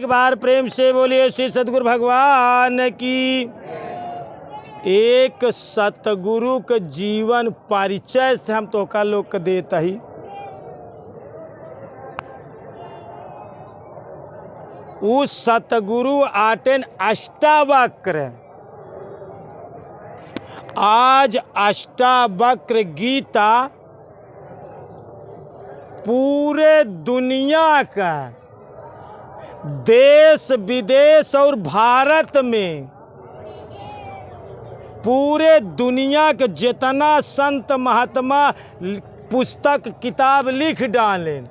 एक बार प्रेम से बोलिए श्री सद्गुरु भगवान की। एक सतगुरु के जीवन परिचय से हम तो का लोग देता ही। उस सतगुरु आटेन अष्टावक्र, आज अष्टावक्र गीता पूरे दुनिया का, देश विदेश और भारत में पूरे दुनिया के जितना संत महात्मा पुस्तक किताब लिख डालें,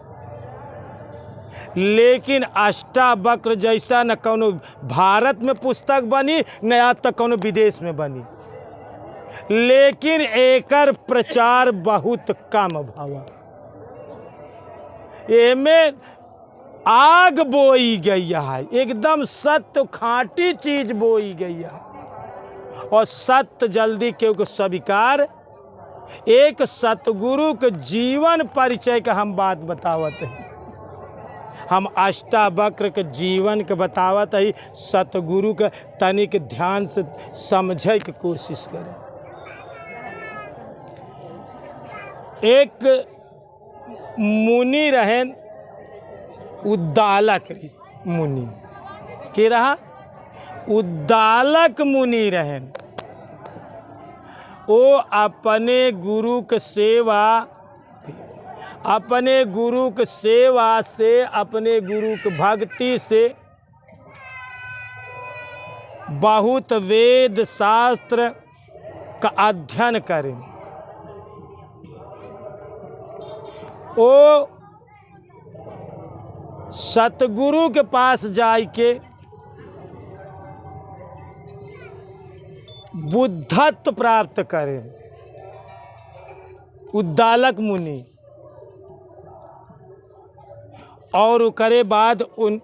लेकिन अष्टावक्र जैसा न कोनो भारत में पुस्तक बनी न आज तक कोनो विदेश में बनी, लेकिन एकर प्रचार बहुत कम भावा। एमे आग बोई गई है, एकदम सत्य खाटी चीज बोई गई है और सत्य जल्दी क्योंकि स्वीकार। एक सतगुरु के जीवन परिचय का हम बात बतावत है, हम अष्टावक्र के जीवन के बतावत है, सतगुरु के तनिक ध्यान से समझे की कोशिश करें। एक मुनि रहें, उद्दालक मुनि के रहा, उद्दालक मुनि रहें। वो अपने गुरु के सेवा, अपने गुरु के सेवा से, अपने गुरु के भक्ति से बहुत वेद शास्त्र का अध्ययन करें। वो सतगुरु के पास जाके बुद्धत्व प्राप्त करें। उद्दालक मुनि और करे बाद उन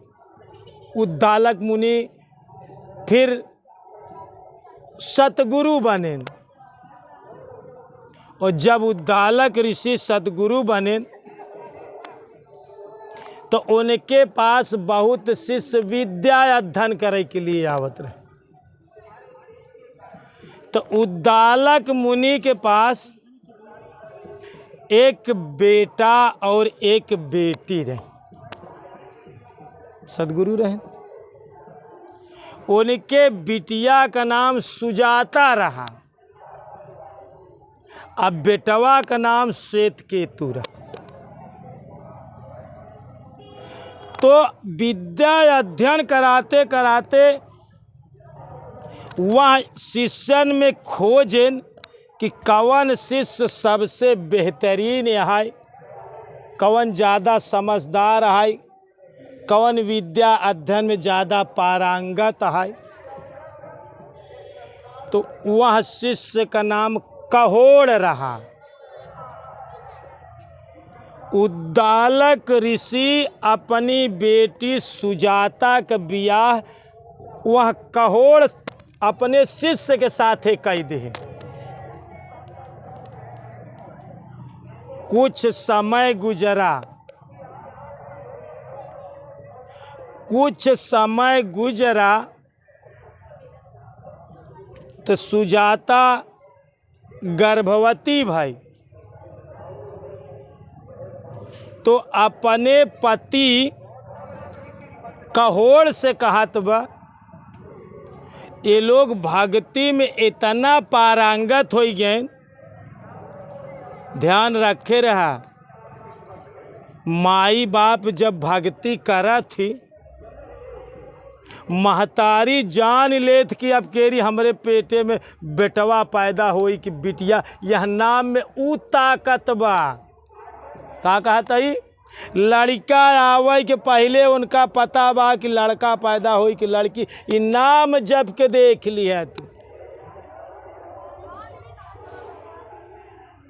उद्दालक मुनि फिर सतगुरु बने। और जब उद्दालक ऋषि सतगुरु बने तो उनके पास बहुत शिष्य विद्या अध्ययन करे के लिए आवत रहे। तो उद्दालक मुनि के पास एक बेटा और एक बेटी रहे, सतगुरु रहे। उनके बिटिया का नाम सुजाता रहा, अब बेटवा का नाम श्वेतकेतु रहा। तो विद्या अध्ययन कराते कराते वह शिष्यन में खोजें कि कौन शिष्य सबसे बेहतरीन है, कौन ज़्यादा समझदार है, कौन विद्या अध्ययन में ज़्यादा पारंगत है। तो वह शिष्य का नाम कहोड़ रहा। उद्दालक ऋषि अपनी बेटी सुजाता का विवाह वह कहोड़ अपने शिष्य के साथ कह दे। कुछ समय गुजरा, कुछ समय गुजरा तो सुजाता गर्भवती भाई। तो अपने पति कहोड़ से कहत बा, ये लोग भक्ति में इतना पारंगत हो गए, ध्यान रखे रहा। माई बाप जब भक्ति करा थी, महतारी जान लेत कि अब केरी हमरे पेटे में बेटवा पैदा होई कि बिटिया, यह नाम में ऊ ताकत बा। का कहता ही, लड़का आवे के पहले उनका पता बा कि लड़का पैदा होई कि लड़की, ये नाम जब के देख लिया तू।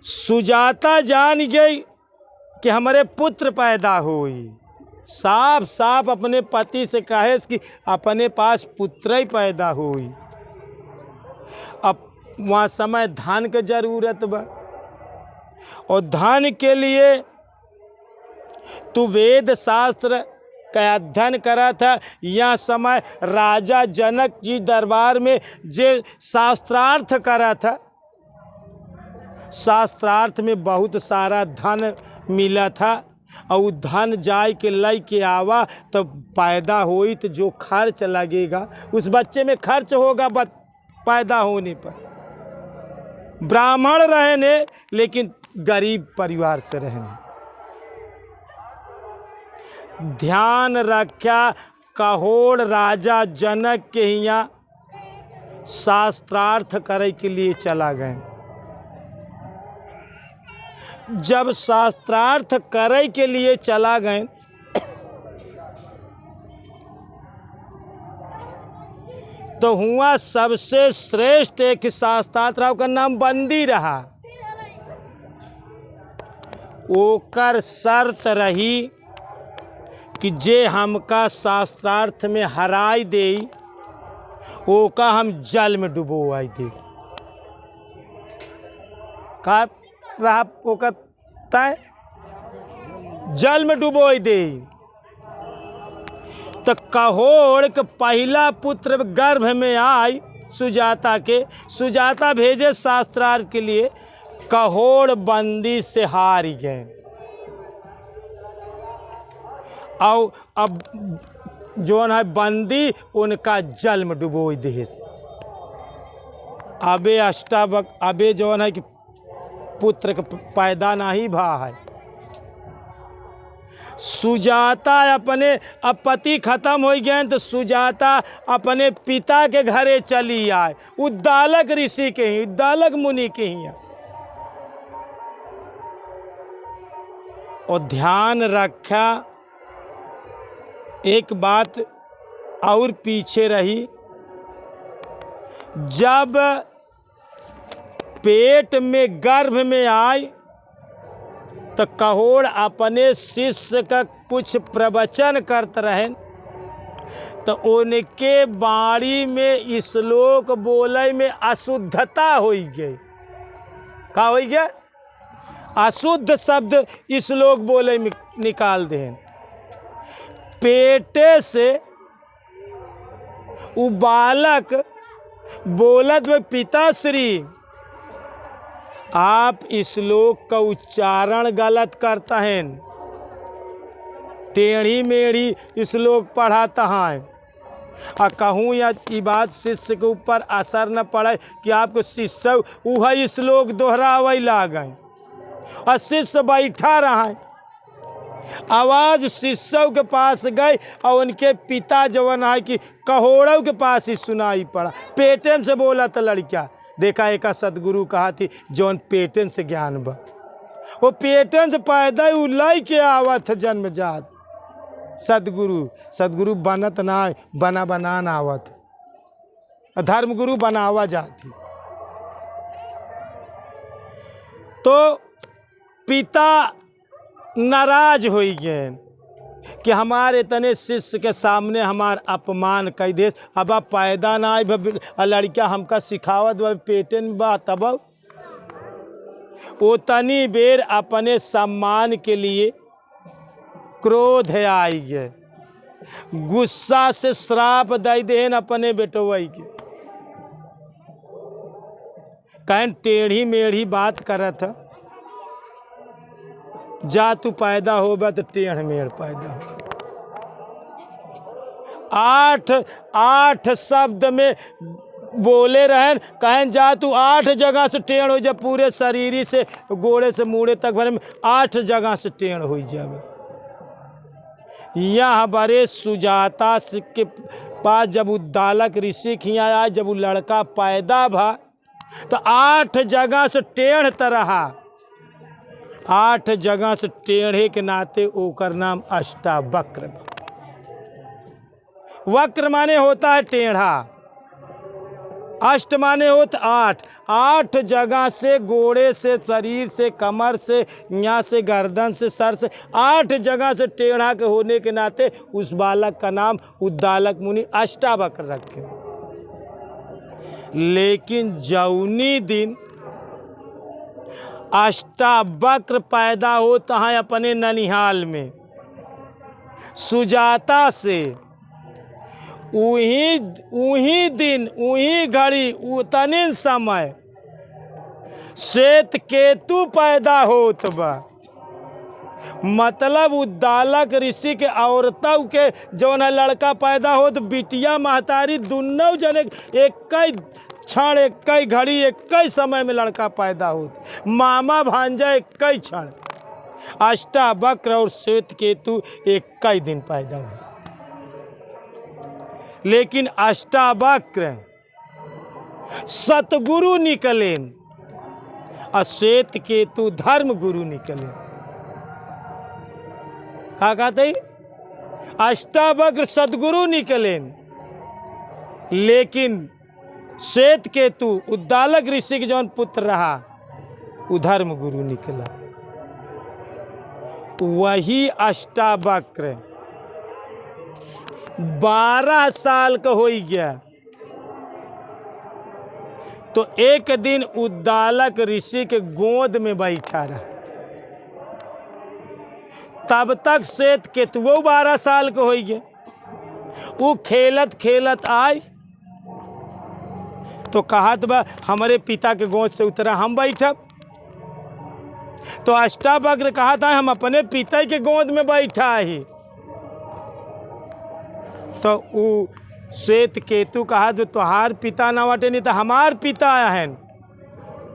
सुजाता जान गई कि हमारे पुत्र पैदा हुई, साफ साफ अपने पति से कहे कि अपने पास पुत्र ही पैदा हुई। अब वहाँ समय धन के जरूरत बा, और धन के लिए तू वेद शास्त्र का अध्ययन करा था। यह समय राजा जनक जी दरबार में जे शास्त्रार्थ करा था, शास्त्रार्थ में बहुत सारा धन मिला था और धन जाय के लय के आवा तो पैदा होई तो जो खर्च लगेगा उस बच्चे में खर्च होगा पैदा होने पर। ब्राह्मण रहने लेकिन गरीब परिवार से रहने। ध्यान रखा कहोड़ राजा जनक के यहाँ शास्त्रार्थ करे के लिए चला गए। जब शास्त्रार्थ करे के लिए चला गए तो हुआ सबसे श्रेष्ठ एक शास्त्रार्थ रहा, का नाम बंदी रहा। ओकर शर्त रही कि जे हमका शास्त्रार्थ में हराई दे ओका हम जल में डुबोआई दे। का रहा ओकर तय जल में डुबोई दे। तो कहोड़ के पहला पुत्र गर्भ में आई सुजाता के, सुजाता भेजे शास्त्रार्थ के लिए, कहोड़ बंदी से हार गए। और अब जो है बंदी उनका जल में डुबोई दे। अबे अष्टावक अबे जो है कि पुत्र का पैदा नहीं भा है। सुजाता अपने अब पति खत्म हो गए तो सुजाता अपने पिता के घरे चली आए, उद्दालक ऋषि के ही, उद्दालक मुनि के ही। और ध्यान रखा एक बात और पीछे रही, जब पेट में गर्भ में आई तो कहोड़ अपने शिष्य का कुछ प्रवचन करते रहे तो उनके बाणी में श्लोक बोले में अशुद्धता हो गई। का हो गया? अशुद्ध शब्द श्लोक बोले में निकाल दे। पेटे से उ बालक बोलत में पिताश्री आप श्लोक का उच्चारण गलत करता है, टेढ़ी मेढ़ी श्लोक पढ़ाता है। और कहूँ या ये बात शिष्य के ऊपर असर न पड़े कि आपको शिष्य वह श्लोक दोहरावे लागे और शिष्य बैठा रहा है। आवाज़ शिष्यों के पास गई और उनके पिता जवन है कि कहोड़ों के पास ही सुनाई पड़ा। पेटन से बोला था लड़का, देखा एक सदगुरु कहा थी जौन पेटन से ज्ञान बा, वो पेटन से पैदा उलाई के आवत जन्मजात। सदगुरु बनत ना बनाना आवत, धर्मगुरु बनावा जाती। तो पिता नाराज हो गए कि हमारे इतने शिष्य के सामने हमार अपमान कर दे। अब आप पैदा ना आए लड़का हमका सिखावत पेटे में बा, तब वो तनी बेर अपने सम्मान के लिए क्रोध आई गए, गुस्सा से श्राप दे देन अपने बेटोई के। कहीं टेढ़ी मेढ़ी बात करत था, जा तू पैदा होगा तो टेढ़ मेढ़ पैदा हो। आठ शब्द में बोले रहें, कहें जा तू 8 जगह से टेढ़ हो जा, पूरे शरीर से गोड़े से मूड़े तक भरे में 8 जगह से टेढ़ हो जाए। यह बड़े सुजाता के पास जब उद्दालक ऋषि के यहाँ आए, जब वो लड़का पैदा भा तो 8 जगह से टेढ़ तरहा, 8 जगह से टेढ़े के नाते ओकर नाम अष्टावक्र। वक्र माने होता है टेढ़ा, अष्ट माने होता 8 जगह से, गोड़े से, शरीर से, कमर से, यहाँ से, गर्दन से, सर से, 8 जगह से टेढ़ा के होने के नाते उस बालक का नाम उद्दालक मुनि अष्टावक्र रखे। लेकिन जौनी दिन अष्टावक्र पैदा होता है अपने ननिहाल में, सुजाता से उही दिन उही घड़ी उतने समय श्वेत केतु पैदा होत बा। मतलब उद्दालक ऋषि के औरतों के जौन है लड़का पैदा हो तो बिटिया महतारी दोनों जने एक क्षण एक घड़ी एक समय में लड़का पैदा हो, मामा भांजा एक क्षण। अष्टावक्र और श्वेत केतु एक दिन पैदा हुए, लेकिन अष्टावक्र सतगुरु निकले और श्वेत केतु धर्म गुरु निकले। क्या कहते? अष्टावक्र सदगुरु निकले, लेकिन श्वेत केतु उद्दालक ऋषि के जौन पुत्र रहा वो धर्म गुरु निकला। वही अष्टावक्र 12 साल का हो गया तो एक दिन उद्दालक ऋषि के गोद में बैठा रहा। तब तक श्वेत केतुओ 12 साल के हो गए। वो खेलत खेलत आए तो कहत बा हमारे पिता के गोद से उतरा हम बैठब। तो अष्टावक्र कहा था हम अपने पिता के गोद में बैठा ही। तो वो श्वेत केतु कहा तो तुहार पिता ना बाटे नहीं तो हमार पिता है।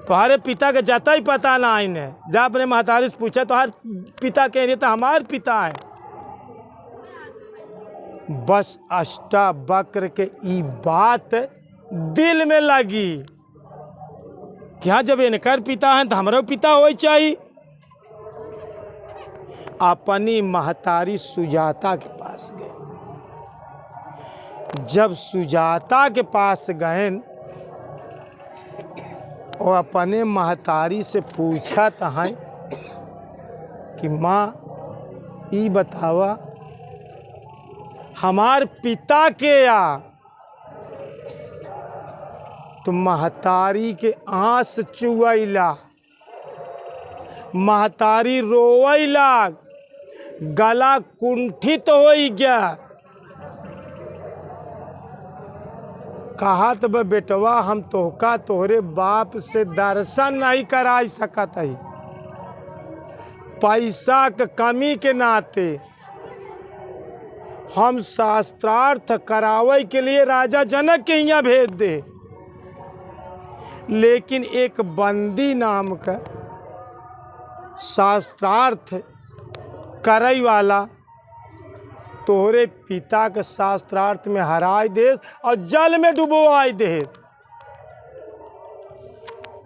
तुम्हारे पिता के जाता ही पता ना आइन है। जा अपने महतारी से पूछा तुम्हार पिता के नहीं तो हमार पिता है। बस अष्टावक्र के ई बात दिल में लगी कि हाँ जब इनकर पिता है तो हमारा पिता हो चाहिए। अपनी महतारी सुजाता के पास गए। जब सुजाता के पास गए और अपने महतारी से पूछा है कि माँ ई बतावा हमार पिता के या तो महतारी के आंस चुवैला, महतारी रोवैला, गला कुंठित हो गया। कहा तो बेटवा हम तोहका तोहरे बाप से दर्शन नहीं करा सकत है। पैसा के कमी के नाते हम शास्त्रार्थ करावे के लिए राजा जनक के यहाँ भेज दे, लेकिन एक बंदी नाम का शास्त्रार्थ करई वाला तोहरे पिता के शास्त्रार्थ में हराय दे और जल में डुबोआई दे।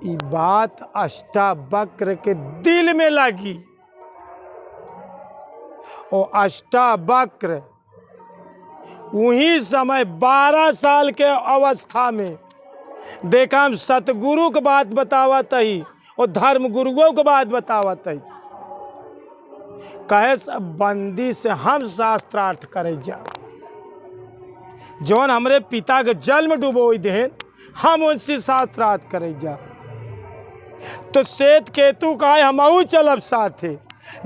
ये बात अष्टावक्र के दिल में लगी और अष्टावक्र उही समय 12 साल के अवस्था में देखा हम सतगुरु के बात बतावत ही और धर्म गुरुओं के बात बतावत ही। कहे सब बंदी से हम शास्त्रार्थ करे जा, जौन हमरे पिता के जल में डुबोई दे हम उनसे शास्त्रार्थ करे जा। तो श्वेत केतु कहे हम चलब साथे।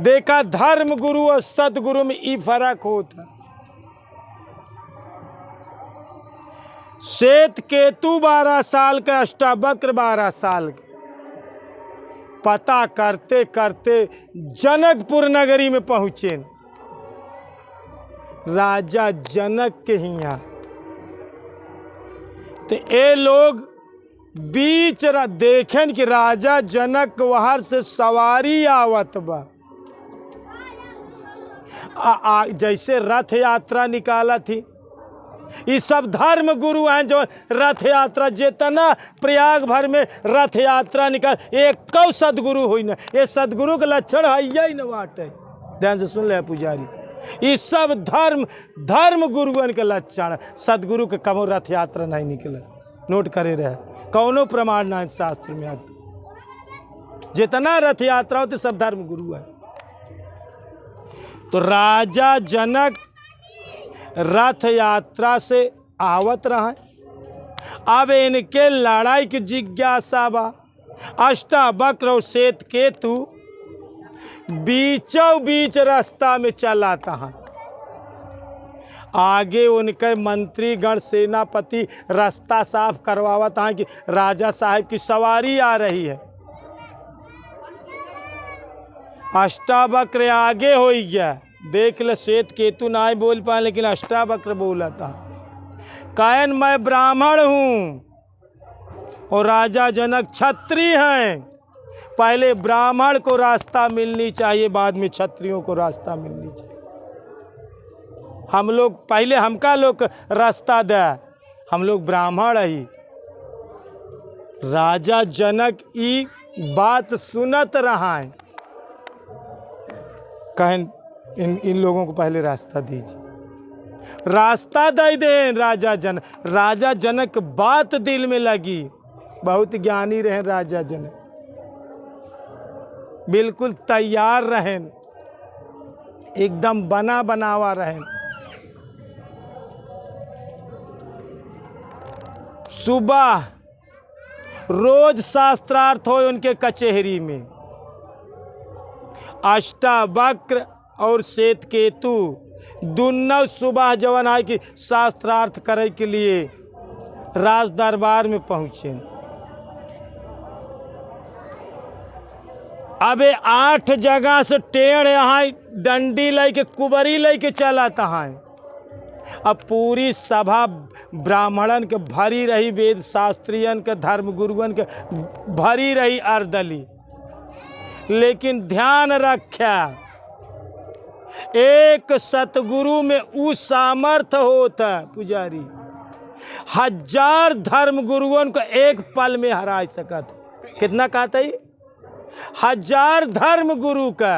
देखा धर्म गुरु और सतगुरु में ई फर्क होता। श्वेत केतु 12 साल के, अष्टावक्र 12 साल के। पता करते करते जनकपुर नगरी में पहुंचे। राजा जनक के यहाँ तो ये लोग बीच देखें कि राजा जनक वहां से सवारी आवत बा। जैसे रथ यात्रा निकाला थी। ये सब धर्म गुरु हैं जो रथ यात्रा जितना प्रयाग भर में रथ यात्रा निकाल एक सदगुरु हुई ना। ये सदगुरु के लक्षण है यही न बाटे। ध्यान से सुन ले पुजारी, ये सब धर्म गुरुअन के लक्षण। सदगुरु के कमो रथ यात्रा नहीं निकले, नोट करे रहे। कौनो प्रमाण ना शास्त्र में आता। जितना रथ यात्रा होती सब धर्म गुरु है। तो राजा जनक रथ यात्रा से आवत रहा। अब इनके लड़ाई की जिज्ञासा बा। अष्टावक्र और श्वेत केतु बीचों बीच रास्ता में चलाता है। आगे उनके मंत्रीगण सेनापति रास्ता साफ करवावत हैं कि राजा साहब की सवारी आ रही है। अष्टावक्र आगे हो गया, देख ले श्वेत केतु ना बोल पाए, लेकिन अष्टावक्र बोला था, कहन मैं ब्राह्मण हूँ और राजा जनक क्षत्रिय हैं। पहले ब्राह्मण को रास्ता मिलनी चाहिए, बाद में क्षत्रियों को रास्ता मिलनी चाहिए। हम लोग पहले हमका लोग रास्ता दे, हम लोग ब्राह्मण ही। राजा जनक ई बात सुनत रहा है, कहें इन लोगों को पहले रास्ता दीजिए, रास्ता दे दें। राजा जनक बात दिल में लगी, बहुत ज्ञानी रहे राजा जनक, बिल्कुल तैयार रहें, एकदम बना बनावा रहें। सुबह रोज शास्त्रार्थ हो उनके कचहरी में। अष्टावक्र और श्वेत केतु दोनों सुबह जवन आए कि शास्त्रार्थ करे के लिए राज दरबार में पहुँचे। अबे 8 जगह से टेढ़ यहाँ डंडी लेके कुबरी लेके चला तहाँ। अब पूरी सभा ब्राह्मणन के भरी रही, वेद शास्त्रियन के धर्म गुरुअन के भरी रही अर्दली, लेकिन ध्यान रख्या एक सतगुरु में उ सामर्थ होता पुजारी, 1000 धर्म गुरुअन को एक पल में हरा सकत। कितना कहता है? 1000 धर्म गुरु का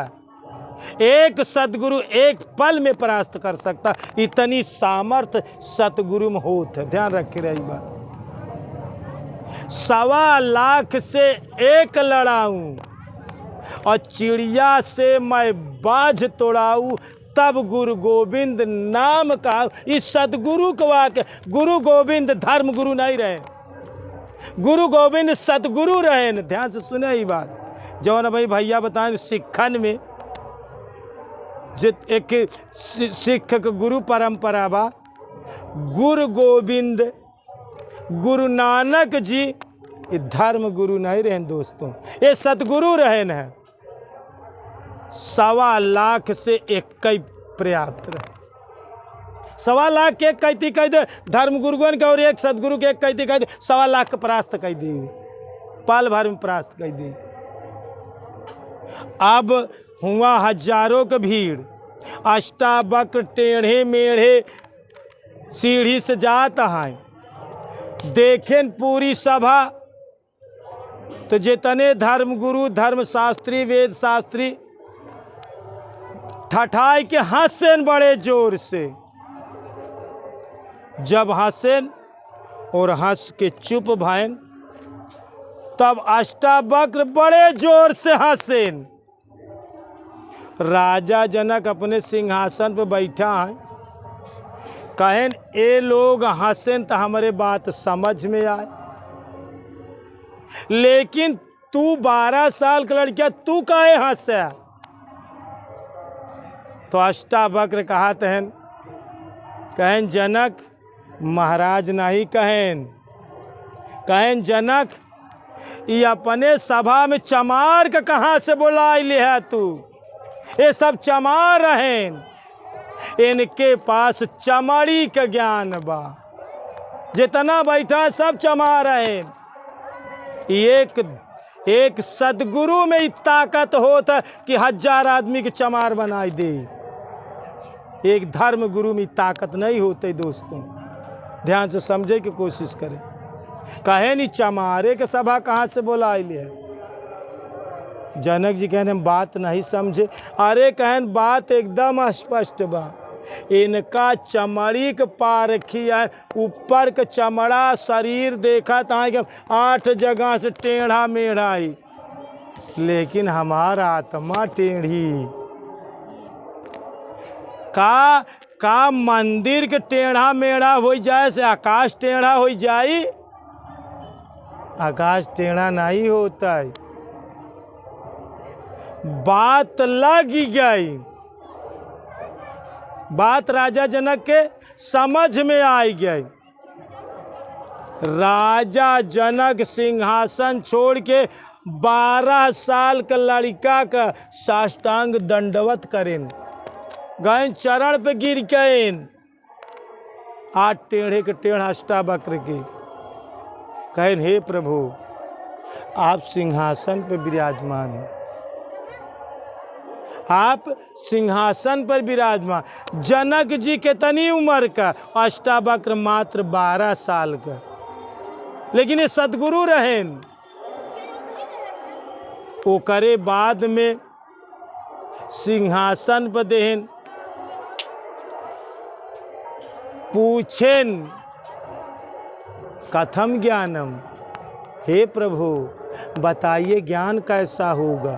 एक सतगुरु एक पल में परास्त कर सकता। इतनी सामर्थ सतगुरु में होता। ध्यान रखे रही बात। 1.25 लाख से एक लड़ाऊं और चिड़िया से मैं बाज तोड़ाऊं, तब गुरु गोविंद नाम का। इस सतगुरु को वाक्य, गुरु गोविंद धर्म गुरु नहीं रहे, गुरु गोविंद सतगुरु रहे। ध्यान से सुने ही बात। जौन भाई भैया बताएं, सिखन में जित एक सिख गुरु परंपरा बा, गुरु गोविंद गुरु नानक जी, ये धर्म गुरु नहीं रहे दोस्तों, ये सतगुरु रहे न। 1.25 लाख से एक पर्याप्त रहे। 1.25 लाख के एक कहती कह दे धर्म गुरुगन के, और एक सदगुरु के एक कहती कह दे 1.25 लाख का परास्त कह दी, पल भर में परास्त कह दी। अब हुआ हजारों की भीड़। अष्टावक्र टेढ़े मेढ़े सीढ़ी से जाता है, देखें पूरी सभा तो जितने धर्म गुरु धर्म शास्त्री वेद शास्त्री ठठाई के हंसेन बड़े जोर से। जब हंसेन और हंस के चुप भाईन, तब अष्टावक्र बड़े जोर से हंसेन। राजा जनक अपने सिंहासन पर बैठा है, कहें ए लोग हंसेन तो हमारे बात समझ में आए, लेकिन तू 12 साल का लड़का, तू काहे हंसे? तो अष्टावक्र कहते हैं, कहें जनक महाराज नहीं, कहें जनक ये अपने सभा में चमार का कहाँ से बुलाई ले है तू? ये सब चमार हैं, इनके पास चमड़ी का ज्ञान बा, जितना बैठा सब चमार हैं। एक सदगुरु में ताकत होता कि 1000 आदमी के चमार बनाई दे। एक धर्म गुरु में ताकत नहीं होती दोस्तों, ध्यान से समझे की कोशिश करें। कहे नहीं चमारे के सभा कहाँ से बुलाई ले? जनक जी कहने बात नहीं समझे। अरे कहन बात एकदम स्पष्ट बा, इनका चमड़ी के पारखी है, ऊपर का चमड़ा शरीर देखा था 8 जगह से टेढ़ा मेढ़ा ही, लेकिन हमारा आत्मा टेढ़ी। का मंदिर के टेढ़ा मेढ़ा हो जाए से आकाश टेढ़ा हो जाए? आकाश टेढ़ा नहीं होता है। बात लग गई, बात राजा जनक के समझ में आई गई। राजा जनक सिंहासन छोड़ के 12 साल का लड़का का साष्टांग दंडवत करें, गए चरण पे गिर गए। 8 टेढ़े के टेढ़ अष्टावक्र के कहें, हे प्रभु आप सिंहासन पर विराजमान हैं, आप सिंहासन पर विराजमान। जनक जी कितनी उम्र का? अष्टावक्र मात्र 12 साल का, लेकिन ये सदगुरु रहें। वो करे बाद में सिंहासन पर देहन, पूछेन कथम ज्ञानम, हे प्रभु बताइए ज्ञान कैसा होगा,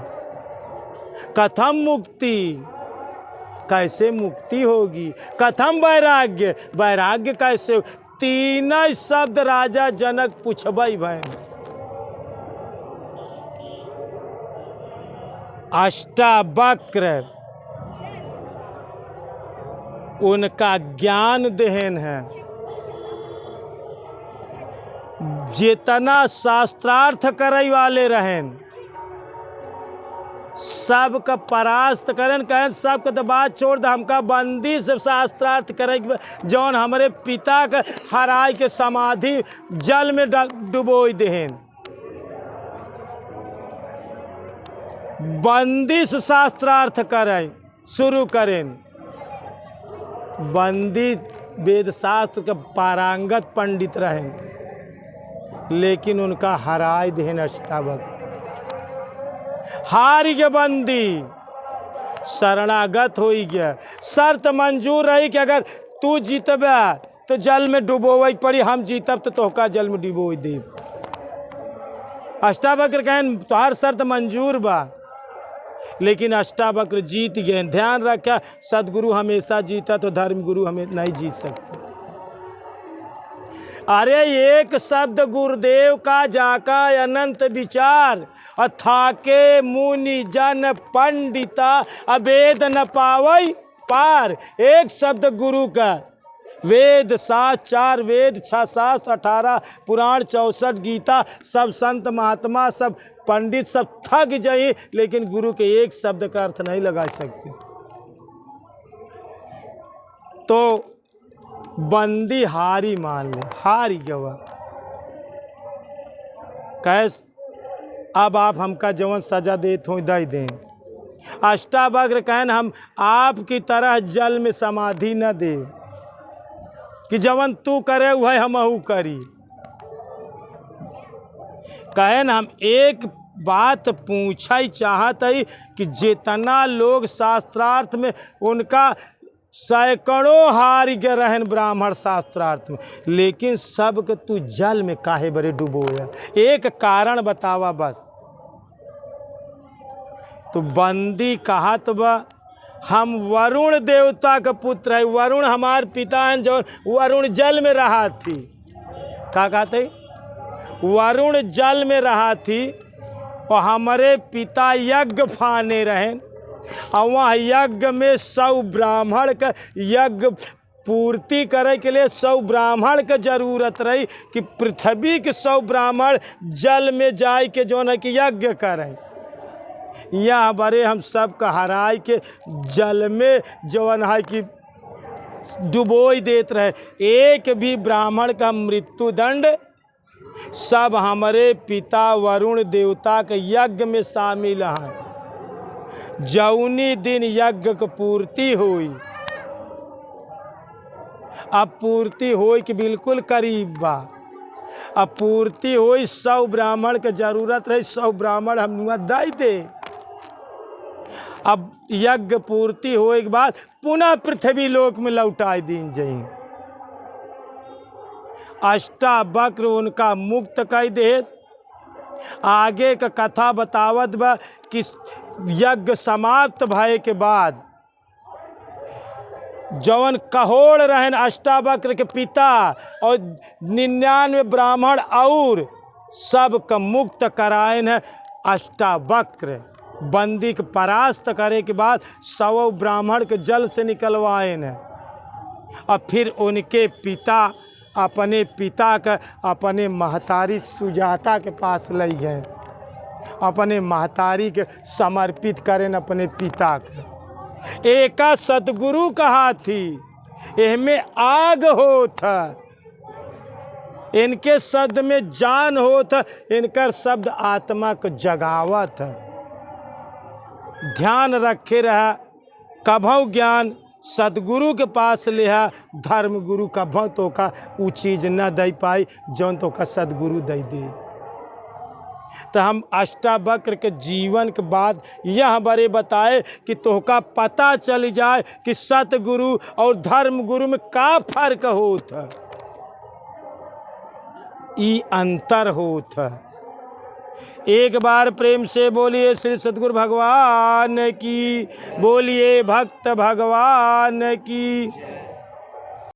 कथम मुक्ति, कैसे मुक्ति होगी, कथम वैराग्य, वैराग्य कैसे। 3 शब्द राजा जनक पूछबई भैन। अष्टावक्र उनका ज्ञान देहन है, जितना शास्त्रार्थ करे वाले रहें सबका परास्त करें। कहें सबका तो बात छोड़ दे, हमका बंदी से शास्त्रार्थ करे जौन हमारे पिता के हराय के समाधि जल में डुबोई देहन। बंदी से शास्त्रार्थ करें शुरू करें। बंदी वेद शास्त्र के पारंगत पंडित रहें, लेकिन उनका हराय देहन अष्टावक्र। हार गया बंदी, शरणागत हो गया। शर्त मंजूर रही कि अगर तू जीतबे तो जल में डुबोवे पड़ी, हम जीतब तो तोहका जल में डुबोई दे। अष्टावक्र कहें तोहार शर्त मंजूर बा, लेकिन अष्टावक्र जीत गए। ध्यान रखा, सदगुरु हमेशा जीता तो धर्मगुरु हमें नहीं जीत सकते। अरे एक शब्द गुरुदेव का जाका अनंत विचार, अथाके मुनि जन पंडिता अवेद न पावई पार। एक शब्द गुरु का, वेद 7 4 वेद 6 शास्त्र 18 पुराण 64 गीता, सब संत महात्मा सब पंडित सब थक जाए, लेकिन गुरु के एक शब्द का अर्थ नहीं लगा सकते। तो बंदी हारी मान ले, हारी गवा। कैस अब आप हमका जवन सजा देत हो दे दें। अष्टावक्र कहन हम आपकी तरह जल में समाधि न दे कि जवन तू करे वह हमहू करी। कहन हम एक बात पूछा ही चाहत है कि जितना लोग शास्त्रार्थ में उनका सैकड़ों हार के रहन ब्राह्मण शास्त्रार्थ में, लेकिन सबके तू जल में काहे बरे डुबोया, एक कारण बतावा बस। तो बंदी कहा तो बा हम वरुण देवता का पुत्र है, वरुण हमार पिता हैं जो वरुण जल में रहा थी। क्या कहते? वरुण जल में रहा थी और हमारे पिता यज्ञ फाने रहें, और वहाँ यज्ञ में 100 ब्राह्मण का यज्ञ पूर्ति करे के लिए 100 ब्राह्मण का जरूरत रही कि पृथ्वी के 100 ब्राह्मण जल में जाए के जो है कि यज्ञ करें। यहाँ बड़े हम सब का हराय के जल में जवन है कि डुबोई देते रहे। एक भी ब्राह्मण का मृत्यु दंड, सब हमारे पिता वरुण देवता के यज्ञ में शामिल हैं। जौनी दिन यज्ञ की पूर्ति हुई, अब पूर्ति हुई कि बिल्कुल करीब बा, अब पूर्ति हुई 100 ब्राह्मण के जरूरत रही, 100 ब्राह्मण हम दे दे। अब यज्ञ पूर्ति होने के बाद पुनः पृथ्वी लोक में लौटाई दीन जाई। अष्टावक्र उनका मुक्त कई देश। आगे का कथा बतावत बा कि यज्ञ समाप्त भय के बाद जवन कहोड़ रहन अष्टावक्र के पिता और 99 ब्राह्मण और सब का मुक्त करायन है अष्टावक्र। बंदी के परास्त करे के बाद 100 ब्राह्मण के जल से निकलवाए न। और फिर उनके पिता अपने पिता का अपने महतारी सुजाता के पास ले गए, अपने महतारी के समर्पित करें अपने पिता के। एका सतगुरु कहा थी इनमें आग होत, इनके शब्द में जान होत, इनकर शब्द आत्मा को जगावत। ध्यान रखे रहा कभौ ज्ञान सदगुरु के पास लिहा, धर्म गुरु कभौ तो का वो चीज़ न दे पाई जौन तो का सदगुरु दे दे। तो हम अष्टावक्र के जीवन के बाद यह बड़े बताए कि तोहका पता चल जाए कि सतगुरु और धर्म गुरु में का फर्क होता, ई अंतर होता। एक बार प्रेम से बोलिए श्री सद्गुरु भगवान की, बोलिए भक्त भगवान की।